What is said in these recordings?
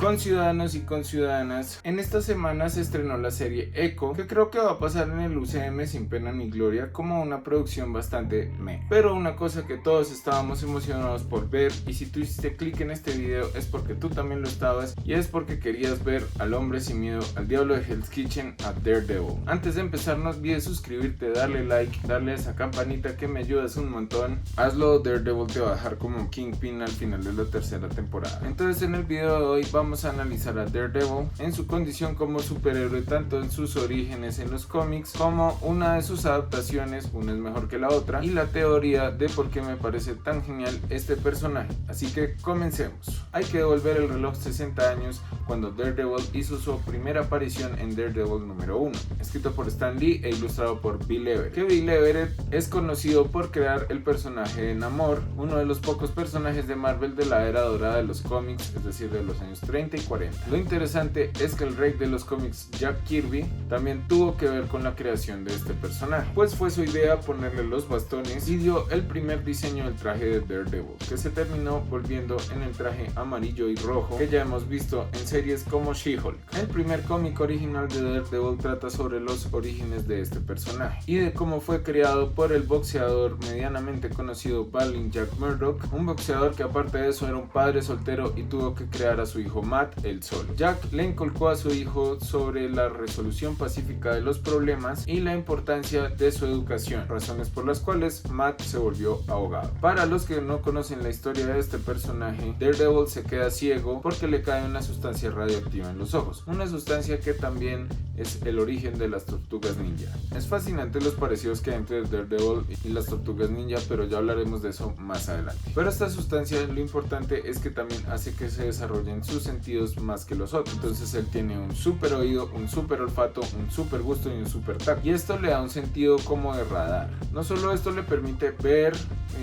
Conciudadanos y conciudadanas, en esta semana se estrenó la serie Echo, que creo que va a pasar en el UCM sin pena ni gloria como una producción bastante meh. Pero una cosa que todos estábamos emocionados por ver, y si tú hiciste clic en este video es porque tú también lo estabas, y es porque querías ver al hombre sin miedo, al diablo de Hell's Kitchen, a Daredevil. Antes de empezar no olvides suscribirte, darle like, darle a esa campanita que me ayudas un montón. Hazlo, Daredevil te va a dejar como un Kingpin al final de la tercera temporada. Entonces en el video de hoy vamos a analizar a Daredevil en su condición como superhéroe, tanto en sus orígenes en los cómics como una de sus adaptaciones, una es mejor que la otra, y la teoría de por qué me parece tan genial este personaje. Así que comencemos. Hay que devolver el reloj 60 años cuando Daredevil hizo su primera aparición en Daredevil número 1, escrito por Stan Lee e ilustrado por Bill Everett. Que Bill Everett es conocido por crear el personaje de Namor, uno de los pocos personajes de Marvel de la era dorada de los cómics, es decir, de los años 30 y 40. Lo interesante es que el rey de los cómics, Jack Kirby, también tuvo que ver con la creación de este personaje, pues fue su idea ponerle los bastones y dio el primer diseño del traje de Daredevil, que se terminó volviendo en el traje amarillo y rojo que ya hemos visto en series como She-Hulk. El primer cómic original de Daredevil trata sobre los orígenes de este personaje y de cómo fue creado por el boxeador medianamente conocido Balin Jack Murdock, un boxeador que aparte de eso era un padre soltero y tuvo que crear a su hijo Matt él solo. Jack le inculcó a su hijo sobre la resolución pacífica de los problemas y la importancia de su educación, razones por las cuales Matt se volvió abogado. Para los que no conocen la historia de este personaje, Daredevil se queda ciego porque le cae una sustancia radioactiva en los ojos, una sustancia que también es el origen de las tortugas ninja. Es fascinante los parecidos que hay entre Daredevil y las tortugas ninja, pero ya hablaremos de eso más adelante. Pero esta sustancia, lo importante es que también hace que se desarrollen sus sentidos más que los otros. Entonces él tiene un super oído, un super olfato, un super gusto y un super tacto. Y esto le da un sentido como de radar. No solo esto le permite ver,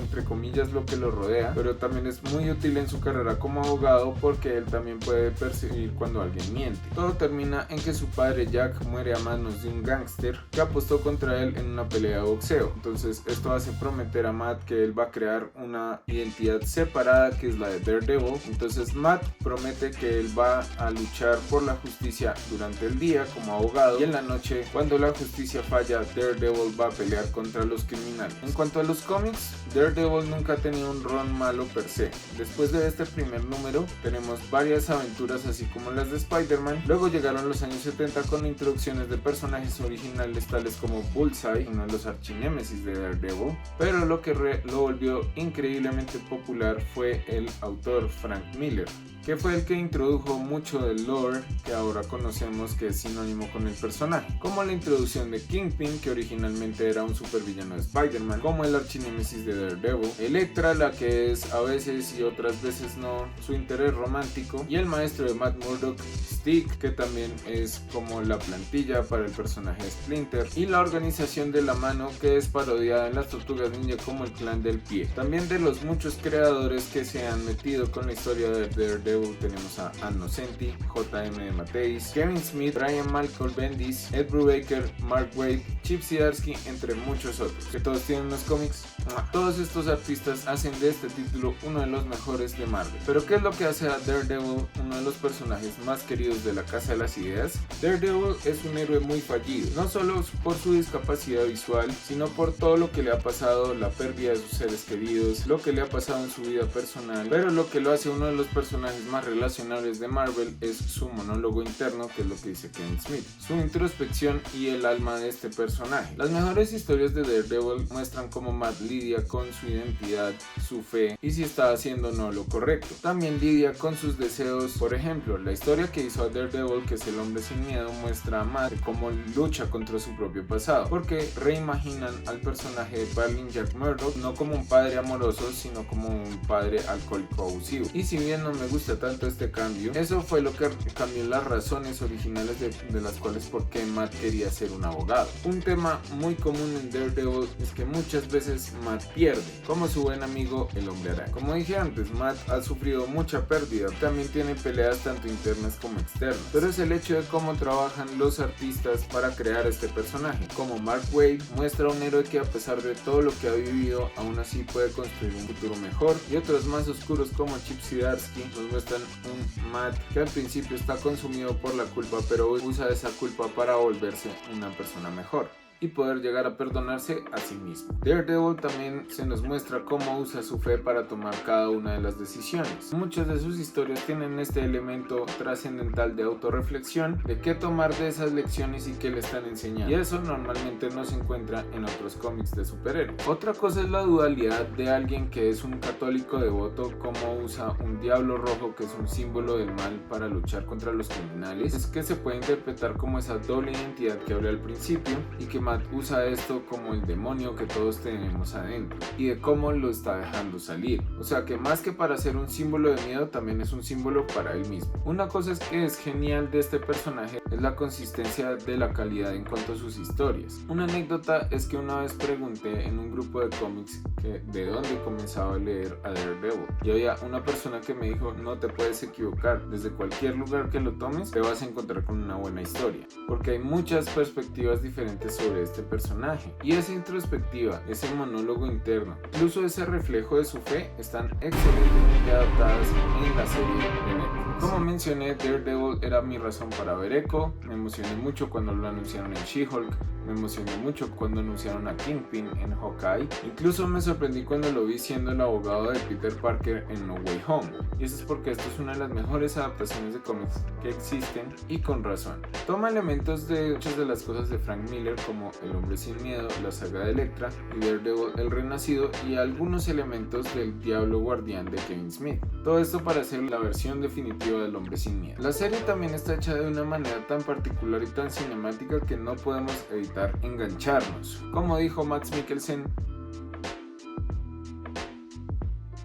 entre comillas, lo que lo rodea, pero también es muy útil en su carrera como abogado porque él también puede percibir cuando alguien miente. Todo termina en que su padre Jack muere a manos de un gángster que apostó contra él en una pelea de boxeo. Entonces esto hace prometer a Matt que él va a crear una identidad separada que es la de Daredevil. Entonces Matt promete que él va a luchar por la justicia durante el día como abogado y en la noche, cuando la justicia falla, Daredevil va a pelear contra los criminales. En cuanto a los cómics, Daredevil nunca ha tenido un rol malo per se. Después de este primer número tenemos varias aventuras así como las de Spider-Man. Luego llegaron los años 70 con introducciones de personajes originales tales como Bullseye, uno de los archinémesis de Daredevil, pero lo que lo volvió increíblemente popular fue el autor Frank Miller, que fue el que introdujo mucho del lore que ahora conocemos, que es sinónimo con el personaje, como la introducción de Kingpin, que originalmente era un supervillano de Spider-Man, como el archinémesis de Daredevil, Elektra, la que es a veces y otras veces no su interés romántico, y el maestro de Matt Murdock, Stick, que también es como la plantilla para el personaje de Splinter, y la organización de la mano, que es parodiada en las Tortugas Ninja como el clan del pie. También de los muchos creadores que se han metido con la historia de Daredevil tenemos a Ann Nocenti, J.M. Matthijs, Kevin Smith, Brian Michael Bendis, Ed Brubaker, Mark Waid, Chip Zdarsky, entre muchos otros, que todos tienen unos cómics. Todos estos artistas hacen de este título uno de los mejores de Marvel. Pero ¿qué es lo que hace a Daredevil uno de los personajes más queridos de la Casa de las Ideas? Daredevil es un héroe muy fallido, no solo por su discapacidad visual, sino por todo lo que le ha pasado, la pérdida de sus seres queridos, lo que le ha pasado en su vida personal. Pero lo que lo hace uno de los personajes más relacionables de Marvel es su monólogo interno, que es lo que dice Kevin Smith, su introspección y el alma de este personaje. Las mejores historias de Daredevil muestran cómo Matt lidia con su identidad, su fe y si está haciendo o no lo correcto. También lidia con sus deseos. Por ejemplo, la historia que hizo a Daredevil, que es El hombre sin miedo, muestra a Matt cómo lucha contra su propio pasado, porque reimaginan al personaje de Balin Jack Murdock no como un padre amoroso, sino como un padre alcohólico abusivo. Y si bien no me gusta tanto este cambio, eso fue lo que cambió las razones originales de las cuales por qué Matt quería ser un abogado. Un tema muy común en Daredevil es que muchas veces Matt pierde, como su buen amigo el Hombre Araña. Como dije antes, Matt ha sufrido mucha pérdida, también tiene peleas tanto internas como externas, pero es el hecho de cómo trabajan los artistas para crear este personaje. Como Mark Waid muestra un héroe que a pesar de todo lo que ha vivido, aún así puede construir un futuro mejor, y otros más oscuros como Chip Zdarsky nos muestran un Matt que al principio está consumido por la culpa, pero usa esa culpa para volverse una persona mejor y poder llegar a perdonarse a sí mismo. Daredevil también se nos muestra cómo usa su fe para tomar cada una de las decisiones. Muchas de sus historias tienen este elemento trascendental de autorreflexión, de qué tomar de esas lecciones y qué le están enseñando, y eso normalmente no se encuentra en otros cómics de superhéroes. Otra cosa es la dualidad de alguien que es un católico devoto, cómo usa un diablo rojo que es un símbolo del mal para luchar contra los criminales. Es que se puede interpretar como esa doble identidad que hablé al principio, y que Matt usa esto como el demonio que todos tenemos adentro y de cómo lo está dejando salir. O sea que más que para ser un símbolo de miedo, también es un símbolo para él mismo. Una cosa que es genial de este personaje es la consistencia de la calidad en cuanto a sus historias. Una anécdota es que una vez pregunté en un grupo de cómics que de dónde comenzaba a leer a Daredevil, y había una persona que me dijo: no te puedes equivocar, desde cualquier lugar que lo tomes te vas a encontrar con una buena historia, porque hay muchas perspectivas diferentes sobre este personaje, y esa introspectiva, ese monólogo interno, incluso ese reflejo de su fe, están excelentemente adaptadas en la serie de Netflix. Como mencioné, Daredevil era mi razón para ver Echo. Me emocioné mucho cuando lo anunciaron en She-Hulk, me emocioné mucho cuando anunciaron a Kingpin en Hawkeye, incluso me sorprendí cuando lo vi siendo el abogado de Peter Parker en No Way Home, y eso es porque esto es una de las mejores adaptaciones de cómics que existen, y con razón. Toma elementos de muchas de las cosas de Frank Miller, como El Hombre Sin Miedo, la saga de Elektra y Daredevil el Renacido, y algunos elementos del Diablo Guardián de Kevin Smith. Todo esto para hacer la versión definitiva del Hombre Sin Miedo. La serie también está hecha de una manera tan particular y tan cinemática que no podemos evitar engancharnos. Como dijo Mads Mikkelsen,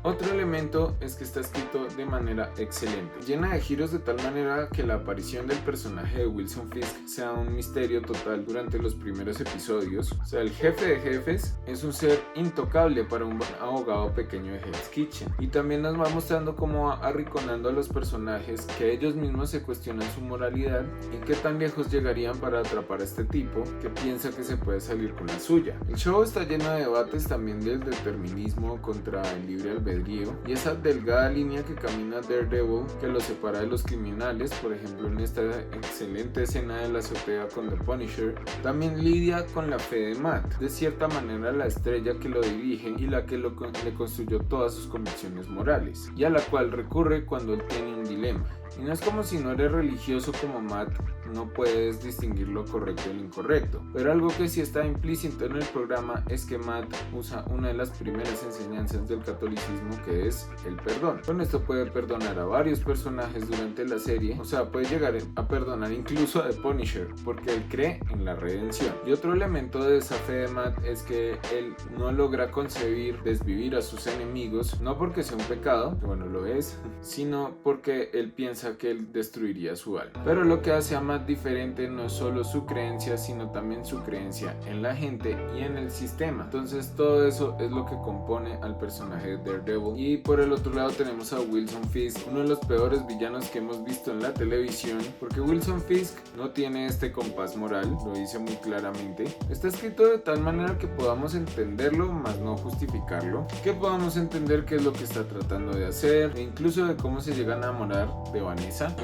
otro elemento es que está escrito de manera excelente, llena de giros de tal manera que la aparición del personaje de Wilson Fisk sea un misterio total durante los primeros episodios. O sea, el jefe de jefes es un ser intocable para un abogado pequeño de Hell's Kitchen, y también nos va mostrando cómo va arrinconando a los personajes, que ellos mismos se cuestionan su moralidad y qué tan lejos llegarían para atrapar a este tipo que piensa que se puede salir con la suya. El show está lleno de debates también del determinismo contra el libre albedrío, y esa delgada línea que camina Daredevil que lo separa de los criminales. Por ejemplo, en esta excelente escena de la azotea con The Punisher, también lidia con la fe de Matt, de cierta manera la estrella que lo dirige y la que le construyó todas sus convicciones morales, y a la cual recurre cuando él tiene un dilema. Y no es como si no eres religioso como Matt, no puedes distinguir lo correcto del incorrecto, pero algo que sí está implícito en el programa es que Matt usa una de las primeras enseñanzas del catolicismo, que es el perdón. Con esto puede perdonar a varios personajes durante la serie, o sea, puede llegar a perdonar incluso a The Punisher, porque él cree en la redención. Y otro elemento de esa fe de Matt es que él no logra concebir desvivir a sus enemigos, no porque sea un pecado, que bueno, lo es, sino porque él piensa que él destruiría su alma. Pero lo que hace a Matt diferente no es solo su creencia, sino también su creencia en la gente y en el sistema. Entonces todo eso es lo que compone al personaje de Daredevil. Y por el otro lado tenemos a Wilson Fisk, uno de los peores villanos que hemos visto en la televisión, porque Wilson Fisk no tiene este compás moral, lo dice muy claramente. Está escrito de tal manera que podamos entenderlo, mas no justificarlo, que podamos entender qué es lo que está tratando de hacer, e incluso de cómo se llega a enamorar de Vanessa.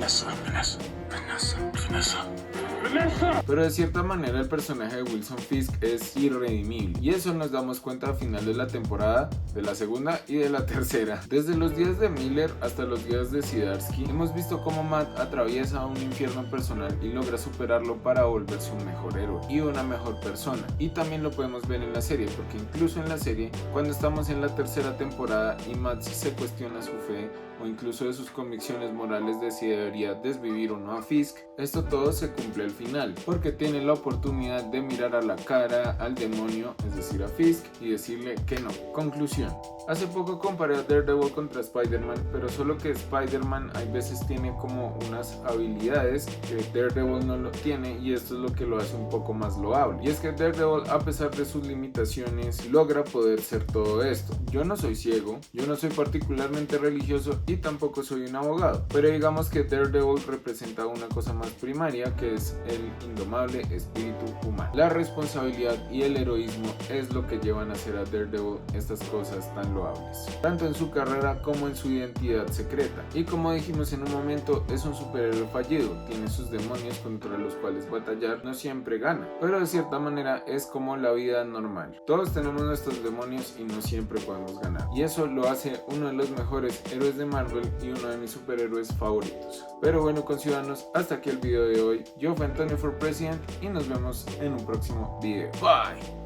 Pero de cierta manera el personaje de Wilson Fisk es irredimible, y eso nos damos cuenta al final de la temporada, de la segunda y de la tercera. Desde los días de Miller hasta los días de Zdarsky, hemos visto cómo Matt atraviesa un infierno personal y logra superarlo para volverse un mejor héroe y una mejor persona. Y también lo podemos ver en la serie, porque incluso en la serie, cuando estamos en la tercera temporada y Matt se cuestiona su fe, o incluso de sus convicciones morales de si debería desvivir o no a Fisk, esto todo se cumple al final, porque tiene la oportunidad de mirar a la cara al demonio, es decir a Fisk, y decirle que no. Conclusión. Hace poco comparé a Daredevil contra Spider-Man, pero solo que Spider-Man hay veces tiene como unas habilidades que Daredevil no lo tiene, y esto es lo que lo hace un poco más loable. Y es que Daredevil, a pesar de sus limitaciones, logra poder ser todo esto. Yo no soy ciego, yo no soy particularmente religioso y tampoco soy un abogado, pero digamos que Daredevil representa una cosa más primaria, que es el indomable espíritu humano. La responsabilidad y el heroísmo es lo que llevan a hacer a Daredevil estas cosas tan loables, tanto en su carrera como en su identidad secreta. Y como dijimos en un momento, es un superhéroe fallido, tiene sus demonios contra los cuales batallar, no siempre gana, pero de cierta manera es como la vida normal. Todos tenemos nuestros demonios y no siempre podemos ganar, y eso lo hace uno de los mejores héroes de Marvel y uno de mis superhéroes favoritos. Pero bueno, conciudadanos, hasta aquí el video de hoy. Yo fui Antonio for President y nos vemos en un próximo video. Bye.